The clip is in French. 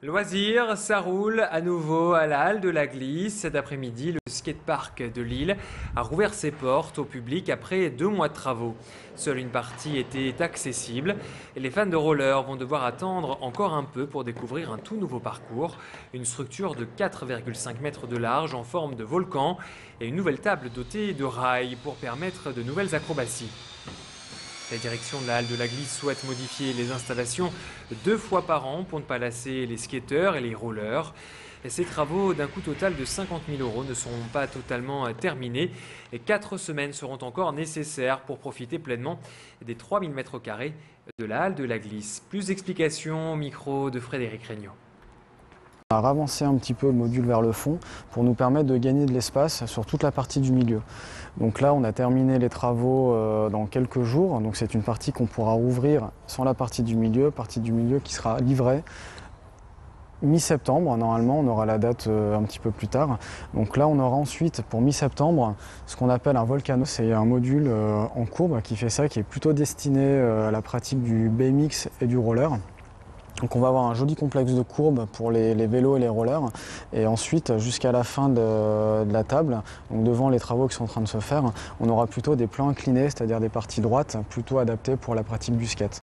Loisirs, ça roule à nouveau à la Halle de la Glisse. Cet après-midi, le skatepark de Lille a rouvert ses portes au public après 2 mois de travaux. Seule une partie était accessible et les fans de roller vont devoir attendre encore un peu pour découvrir un tout nouveau parcours. Une structure de 4,5 mètres de large en forme de volcan et une nouvelle table dotée de rails pour permettre de nouvelles acrobaties. La direction de la Halle de la Glisse souhaite modifier les installations 2 fois par an pour ne pas lasser les skateurs et les rollers. Et ces travaux d'un coût total de 50 000 € ne sont pas totalement terminés et 4 semaines seront encore nécessaires pour profiter pleinement des 3000 m² de la Halle de la Glisse. Plus d'explications au micro de Frédéric Regnault. On a ravancé un petit peu le module vers le fond pour nous permettre de gagner de l'espace sur toute la partie du milieu. Donc là, on a terminé les travaux dans quelques jours. Donc c'est une partie qu'on pourra rouvrir sans la partie du milieu qui sera livrée mi-septembre. Normalement, on aura la date un petit peu plus tard. Donc là, on aura ensuite pour mi-septembre ce qu'on appelle un volcano. C'est un module en courbe qui fait ça, qui est plutôt destiné à la pratique du BMX et du roller. Donc on va avoir un joli complexe de courbes pour les vélos et les rollers. Et ensuite, jusqu'à la fin de la table, donc devant les travaux qui sont en train de se faire, on aura plutôt des plans inclinés, c'est-à-dire des parties droites, plutôt adaptées pour la pratique du skate.